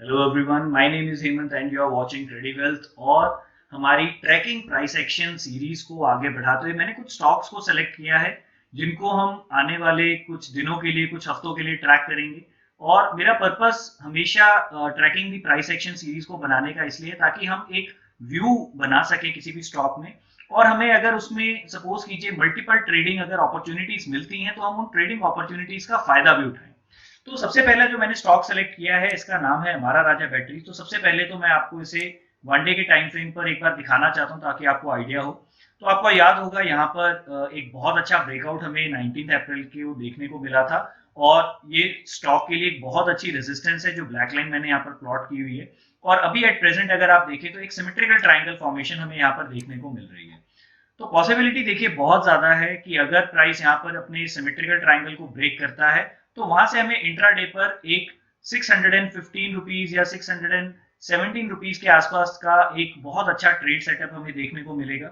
Hello everyone, my name is Hemant and you are watching trading wealth. और हमारी trekking price action series को आगे बढ़ाते हुए मैंने कुछ स्टॉक्स को सेलेक्ट किया है जिनको हम आने वाले कुछ दिनों के लिए, कुछ हफ्तों के लिए ट्रैक करेंगे। और मेरा पर्पस हमेशा tracking the price action series को बनाने का इसलिए ताकि हम एक व्यू बना सके किसी भी स्टॉक में, और हमें अगर उसमें सपोज कीजिए मल्टीपल ट्रेडिंग अगर अपॉर्चुनिटीज मिलती हैं तो हम उन ट्रेडिंग अपॉर्चुनिटीज का फायदा भी उठाएं। तो सबसे पहला जो मैंने स्टॉक सेलेक्ट किया है इसका नाम है हमारा राजा बैटरी। तो सबसे पहले तो मैं आपको इसे वन डे के टाइम फ्रेम पर एक बार दिखाना चाहता हूं ताकि आपको आइडिया हो। तो आपको याद होगा यहाँ पर एक बहुत अच्छा ब्रेकआउट हमें 19 अप्रैल को देखने को मिला था, और ये स्टॉक के लिए एक बहुत अच्छी रेजिस्टेंस है जो ब्लैक लाइन मैंने यहाँ पर प्लॉट की हुई है। और अभी एट प्रेजेंट अगर आप देखें तो एक सिमेट्रिकल ट्राइंगल फॉर्मेशन हमें यहाँ पर देखने को मिल रही है। तो पॉसिबिलिटी देखिए बहुत ज्यादा है कि अगर प्राइस यहाँ पर अपने सिमेट्रिकल ट्राइंगल को ब्रेक करता है तो वहां से हमें इंट्राडे पर एक 615 रुपीज या 617 रुपीज के आसपास का एक बहुत अच्छा ट्रेड सेटअप हमें देखने को मिलेगा।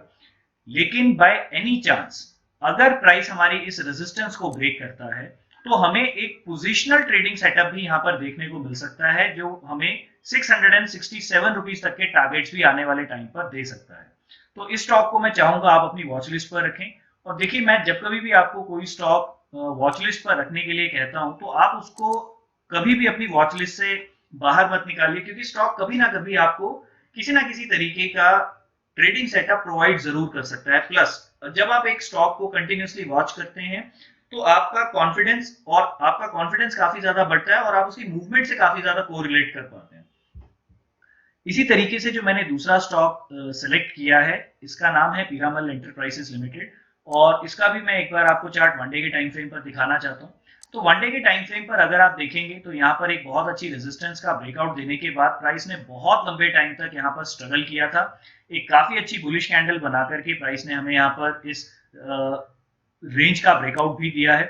लेकिन बाय एनी चांस अगर प्राइस हमारी इस रेजिस्टेंस को ब्रेक करता है तो हमें एक पोजिशनल ट्रेडिंग सेटअप भी यहाँ पर देखने को मिल सकता है जो हमें 667 रुपीज तक के टारगेट्स भी आने वाले टाइम पर दे सकता है। तो इस स्टॉक को मैं चाहूंगा आप अपनी वॉच लिस्ट पर रखें। और देखिए, मैं जब कभी भी आपको कोई स्टॉक वॉच लिस्ट पर रखने के लिए कहता हूं तो आप उसको कभी भी अपनी वॉच लिस्ट से बाहर मत निकालिए, क्योंकि स्टॉक कभी ना कभी आपको किसी ना किसी तरीके का ट्रेडिंग सेटअप प्रोवाइड जरूर कर सकता है। प्लस जब आप एक स्टॉक को कंटिन्यूसली वॉच करते हैं तो आपका कॉन्फिडेंस काफी ज्यादा बढ़ता है और आप उसकी मूवमेंट से काफी ज्यादा कोरिलेट कर पाते हैं। इसी तरीके से जो मैंने दूसरा स्टॉक सेलेक्ट किया है इसका नाम है पीरामल एंटरप्राइजेस लिमिटेड। और इसका भी मैं एक बार आपको चार्ट वन डे के टाइम फ्रेम पर दिखाना चाहता हूँ। तो वन डे के टाइम फ्रेम पर अगर आप देखेंगे तो यहाँ पर एक बहुत अच्छी रेजिस्टेंस का ब्रेकआउट देने के बाद प्राइस ने बहुत लंबे टाइम तक यहाँ पर स्ट्रगल किया था। एक काफी अच्छी बुलिश कैंडल बनाकर के प्राइस ने हमें यहाँ पर इस रेंज का ब्रेकआउट भी दिया है।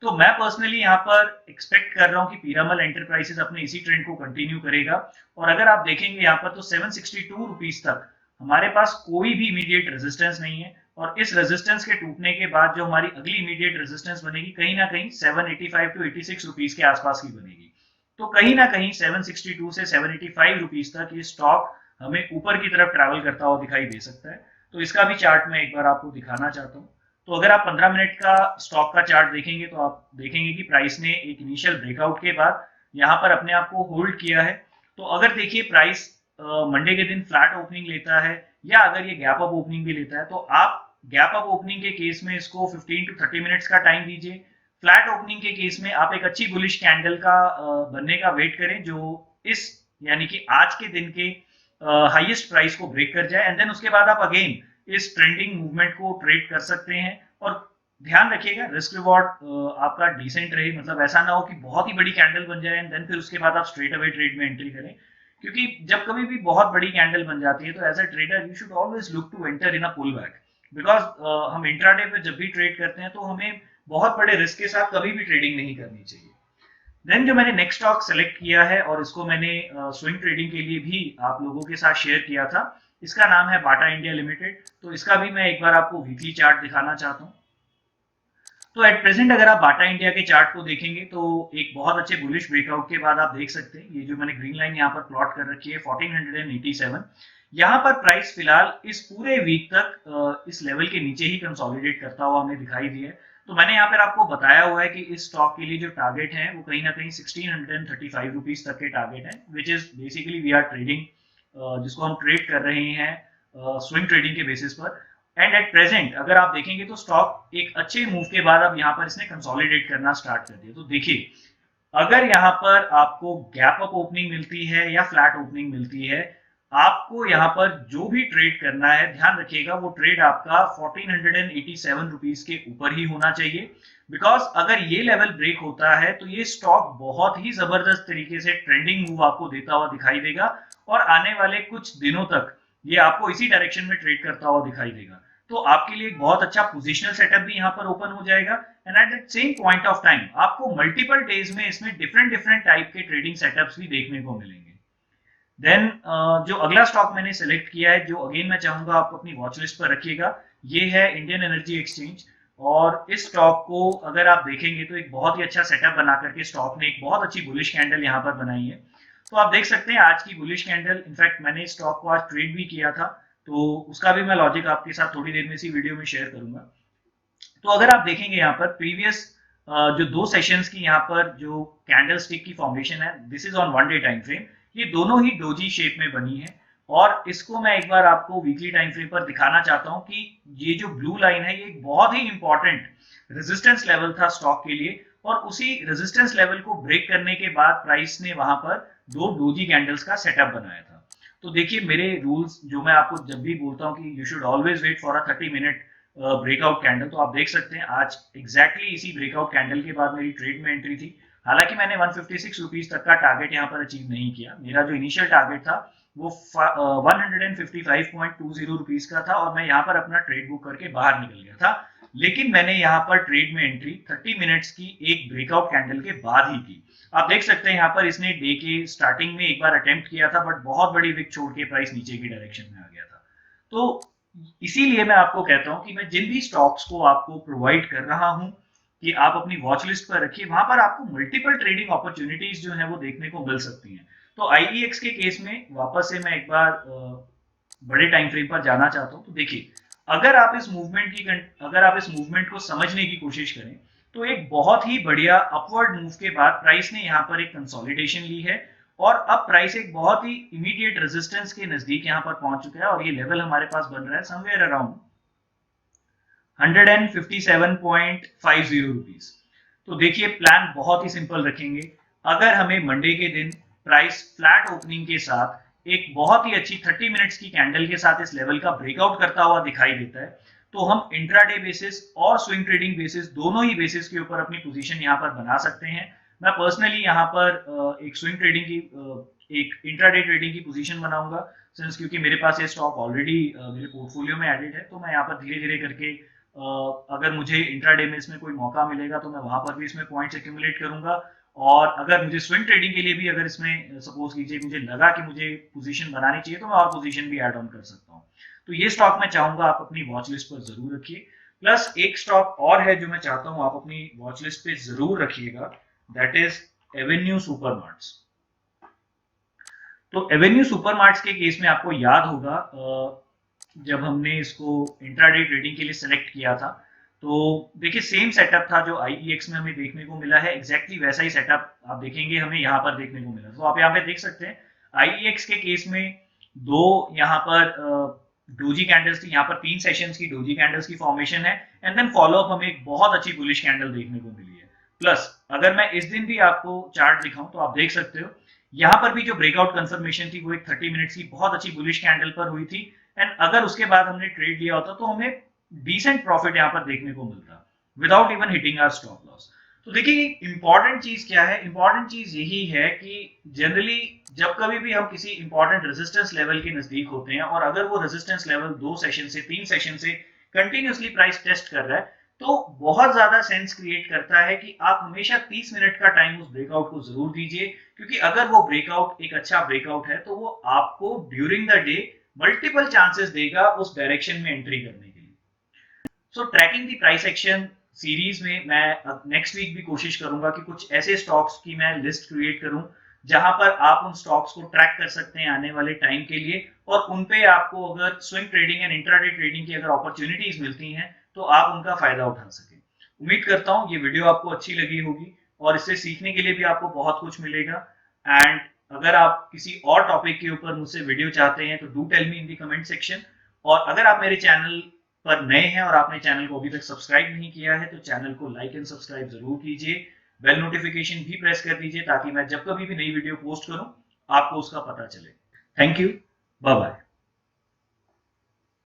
तो मैं पर्सनली यहाँ पर एक्सपेक्ट कर रहा हूँ कि पीरामल एंटरप्राइजेस अपने इसी ट्रेंड को कंटिन्यू करेगा। और अगर आप देखेंगे यहाँ पर तो 762 रुपीज तक हमारे पास कोई भी इमीडिएट रेजिस्टेंस नहीं है, और इस रेजिस्टेंस के टूटने के बाद जो हमारी अगली इमीडिएट रेजिस्टेंस बनेगी कहीं ना कहीं 785 टू 86 रुपीज के आसपास की बनेगी। तो कहीं ना कहीं 762 से 785 रुपीज तक ये स्टॉक हमें ऊपर की तरफ ट्रैवल करता हुआ दिखाई दे सकता है। तो इसका भी चार्ट मैं एक बार आपको दिखाना चाहता हूँ। तो अगर आप 15 मिनट का स्टॉक का चार्ट देखेंगे तो आप देखेंगे कि प्राइस ने एक इनिशियल ब्रेकआउट के बाद यहाँ पर अपने आप को होल्ड किया है। तो अगर देखिए प्राइस मंडे के दिन फ्लैट ओपनिंग लेता है या अगर ये गैप अप ओपनिंग भी लेता है तो आप गैप अप ओपनिंग के केस में इसको 15 टू 30 मिनट्स का टाइम दीजिए। फ्लैट ओपनिंग के केस में आप एक अच्छी बुलिश कैंडल का बनने का वेट करें जो इस यानी कि आज के दिन के हाईएस्ट प्राइस को ब्रेक कर जाए, एंड देन उसके बाद आप अगेन इस ट्रेंडिंग मूवमेंट को ट्रेड कर सकते हैं। और ध्यान रखिएगा रिस्क रिवॉर्ड आपका डिसेंट रहे, मतलब ऐसा ना हो कि बहुत ही बड़ी कैंडल बन जाए एंड देन फिर उसके बाद आप स्ट्रेट अवे ट्रेड में एंट्री करें। क्योंकि जब कभी भी बहुत बड़ी कैंडल बन जाती है तो as a trader you should always look to enter in a pull back, because हम इंट्राडे पे जब भी ट्रेड करते हैं तो हमें बहुत बड़े रिस्क के साथ कभी भी ट्रेडिंग नहीं करनी चाहिए। देन जो मैंने नेक्स्ट स्टॉक सेलेक्ट किया है और इसको मैंने स्विंग ट्रेडिंग के लिए भी आप लोगों के साथ शेयर किया था, इसका नाम है बाटा इंडिया लिमिटेड। तो इसका भी मैं एक बार आपको वीकली चार्ट दिखाना चाहता हूँ। तो एट प्रेजेंट अगर आप बाटा इंडिया के चार्ट को देखेंगे तो एक बहुत अच्छे बुलिश ब्रेकआउट के बाद आप देख सकते हैं ये जो मैंने ग्रीन लाइन यहाँ पर प्लॉट कर रखी है 1487, यहाँ पर प्राइस फिलहाल इस पूरे वीक तक इस लेवल के नीचे ही कंसोलिडेट करता हुआ हमें दिखाई दिया है। तो मैंने यहाँ पर आपको बताया हुआ है कि इस स्टॉक के लिए जो टारगेट है वो कहीं ना कहीं 1635 रुपीज तक के टारगेट है, which is basically we are trading, जिसको हम ट्रेड कर रहे हैं स्विंग ट्रेडिंग के बेसिस पर। एंड एट प्रेजेंट अगर आप देखेंगे तो स्टॉक एक अच्छे मूव के बाद अब यहाँ पर इसने कंसोलिडेट करना स्टार्ट कर दिया। तो देखिए, अगर यहाँ पर आपको गैप अप ओपनिंग मिलती है या फ्लैट ओपनिंग मिलती है, आपको यहाँ पर जो भी ट्रेड करना है ध्यान रखिएगा वो ट्रेड आपका 1487 रुपीज के ऊपर ही होना चाहिए। बिकॉज अगर ये लेवल ब्रेक होता है तो ये स्टॉक बहुत ही जबरदस्त तरीके से ट्रेंडिंग मूव आपको देता हुआ दिखाई देगा, और आने वाले कुछ दिनों तक ये आपको इसी डायरेक्शन में ट्रेड करता हुआ दिखाई देगा। तो आपके लिए एक बहुत अच्छा पोजिशनल सेटअप भी यहाँ पर ओपन हो जाएगा, and at the same point of time आपको मल्टीपल डेज में इसमें डिफरेंट डिफरेंट टाइप के ट्रेडिंग सेटअप्स भी देखने को मिलेंगे। देन जो अगला स्टॉक मैंने सेलेक्ट किया है जो अगेन मैं चाहूंगा आप अपनी वॉच लिस्ट पर रखिएगा, ये है इंडियन एनर्जी एक्सचेंज। और इस स्टॉक को अगर आप देखेंगे तो एक बहुत ही अच्छा सेटअप बना करके स्टॉक ने एक बहुत अच्छी बुलिश कैंडल यहाँ पर बनाई है। तो आप देख सकते हैं आज की बुलिश कैंडल, इनफैक्ट मैंने स्टॉक को आज ट्रेड भी किया था, तो उसका भी मैं लॉजिक आपके साथ थोड़ी देर में इसी वीडियो में शेयर करूंगा। तो अगर आप देखेंगे यहाँ पर प्रीवियस जो 2 सेशंस की यहाँ पर जो कैंडल स्टिक की फॉर्मेशन है, this is on 1 day time frame, ये दोनों ही डोजी शेप में बनी है। और इसको मैं एक बार आपको वीकली टाइम फ्रेम पर दिखाना चाहता हूँ कि ये जो ब्लू लाइन है ये एक बहुत ही इंपॉर्टेंट रेजिस्टेंस लेवल था स्टॉक के लिए, और उसी रेजिस्टेंस लेवल को ब्रेक करने के बाद प्राइस ने वहां पर 2 डोजी कैंडल्स का सेटअप बनाया था। तो देखिए मेरे रूल्स जो मैं आपको जब भी बोलता हूँ कि you should always wait for a 30 minute breakout candle, तो आप देख सकते हैं आज एग्जैक्टली इसी ब्रेकआउट कैंडल के बाद मेरी ट्रेड में एंट्री थी। हालांकि मैंने 156 रुपीज तक का टारगेट यहाँ पर अचीव नहीं किया, मेरा जो इनिशियल टारगेट था वो 155.20 रुपीज का था और मैं यहाँ पर अपना ट्रेड बुक करके बाहर निकल गया था। लेकिन मैंने यहाँ पर ट्रेड में एंट्री 30 मिनट्स की एक ब्रेकआउट कैंडल के बाद ही की। आप देख सकते हैं यहाँ पर इसने डे के स्टार्टिंग में एक बार अटेम्प्ट किया था, बट बहुत बड़ी विक छोड़ के प्राइस नीचे की डायरेक्शन में आ गया था। तो इसीलिए मैं आपको कहता हूं कि मैं जिन भी स्टॉक्स को आपको प्रोवाइड कर रहा हूं कि आप अपनी वॉच लिस्ट पर रखिए, वहां पर आपको मल्टीपल ट्रेडिंग अपॉर्चुनिटीज जो है वो देखने को मिल सकती हैं। तो आईईएक्स के केस में वापस से मैं एक बार बड़े टाइम फ्रेम पर जाना चाहता हूं। तो देखिए अगर आप इस मूवमेंट को समझने की कोशिश करें तो एक बहुत ही बढ़िया अपवर्ड मूव के बाद प्राइस ने यहाँ पर एक कंसोलिडेशन ली है और अब प्राइस एक बहुत ही इमीडिएट रेजिस्टेंस के नजदीक यहाँ पर पहुंच चुका है और ये लेवल हमारे पास बन रहा है समवेयर अराउंड 157.50 रुपीज। तो देखिए प्लान बहुत ही सिंपल रखेंगे। अगर हमें मंडे के दिन प्राइस फ्लैट ओपनिंग के साथ एक बहुत ही अच्छी 30 मिनट्स की कैंडल के साथ इस लेवल का ब्रेकआउट करता हुआ दिखाई देता है, तो हम इंट्राडे बेसिस और स्विंग ट्रेडिंग बेसिस दोनों ही बेसिस के ऊपर अपनी पोजीशन यहाँ पर बना सकते हैं। मैं पर्सनली यहाँ पर एक स्विंग ट्रेडिंग की एक इंट्राडे ट्रेडिंग की पोजीशन बनाऊंगा, सिंस क्योंकि मेरे पास ये स्टॉक ऑलरेडी मेरे पोर्टफोलियो में एडेड है, तो मैं यहाँ पर धीरे धीरे करके अगर मुझे इंट्राडे में इसमें कोई मौका मिलेगा तो मैं वहां पर भी इसमें पॉइंट्स एक्यूमुलेट करूंगा। और अगर मुझे स्विंग ट्रेडिंग के लिए भी अगर इसमें सपोज कीजिए मुझे लगा कि मुझे पोजीशन बनानी चाहिए तो मैं और पोजीशन भी ऐड ऑन कर सकता हूँ। तो ये स्टॉक मैं चाहूंगा आप अपनी वॉच लिस्ट पर जरूर रखिए। प्लस एक स्टॉक और है जो मैं चाहता हूँ आप अपनी वॉच लिस्ट पे जरूर रखिएगा, दैट इज एवेन्यू सुपरमार्ट्स। तो एवेन्यू सुपरमार्ट्स के केस में आपको याद होगा जब हमने इसको इंट्राडे ट्रेडिंग के लिए सेलेक्ट किया था, तो देखिए सेम सेटअप था जो आईईएक्स में हमें देखने को मिला है, एग्जैक्टली वैसा ही सेटअप आप देखेंगे हमें यहाँ पर देखने को मिला। तो आप यहाँ पे देख सकते हैं आईईएक्स के केस में दो यहाँ पर डोजी कैंडल्स थी, यहाँ पर 3 सेशंस की डोजी कैंडल्स की फॉर्मेशन है एंड देन फॉलो अप हमें एक बहुत अच्छी बुलिश कैंडल देखने को मिली है। प्लस अगर मैं इस दिन भी आपको चार्ट दिखाऊं तो आप देख सकते हो यहाँ पर भी जो ब्रेकआउट कंफर्मेशन थी वो एक 30 मिनट्स की बहुत अच्छी बुलिश कैंडल पर हुई थी एंड अगर उसके बाद हमने ट्रेड लिया होता तो हमें डिसेंट प्रॉफिट यहाँ पर देखने को मिलता without even hitting our stop loss. तो देखिए इंपॉर्टेंट चीज क्या है, इंपॉर्टेंट चीज यही है कि जनरली जब कभी भी हम किसी इंपॉर्टेंट रेजिस्टेंस लेवल के नजदीक होते हैं और अगर वो रेजिस्टेंस लेवल 2 सेशन से 3 सेशन से कंटिन्यूसली प्राइस टेस्ट कर रहा है तो बहुत ज्यादा सेंस क्रिएट करता है कि आप हमेशा 30 मिनट का टाइम उस ब्रेकआउट को जरूर दीजिए, क्योंकि अगर वो ब्रेकआउट एक अच्छा ब्रेकआउट है तो वो आपको during the day multiple chances देगा उस डायरेक्शन में एंट्री करने के लिए। So tracking the price action series में मैं नेक्स्ट वीक भी कोशिश करूंगा कि कुछ ऐसे स्टॉक्स की मैं लिस्ट क्रिएट करूं जहां पर आप उन स्टॉक्स को ट्रैक कर सकते हैं आने वाले टाइम के लिए और उन पे आपको अगर swing trading and intraday trading की अगर अपॉर्चुनिटीज मिलती हैं तो आप उनका फायदा उठा सकें। उम्मीद करता हूं ये वीडियो आपको अच्छी लगी होगी और इससे सीखने के लिए भी आपको बहुत कुछ मिलेगा। एंड अगर आप किसी और टॉपिक के ऊपर मुझसे वीडियो चाहते हैं तो do tell me in the comment section. और अगर आप मेरे चैनल पर नए हैं और आपने चैनल को अभी तक सब्सक्राइब नहीं किया है तो चैनल को लाइक एंड सब्सक्राइब जरूर कीजिए, बेल नोटिफिकेशन भी प्रेस कर दीजिए ताकि मैं जब कभी भी नई वीडियो पोस्ट करूं आपको उसका पता चले। Thank you, bye bye.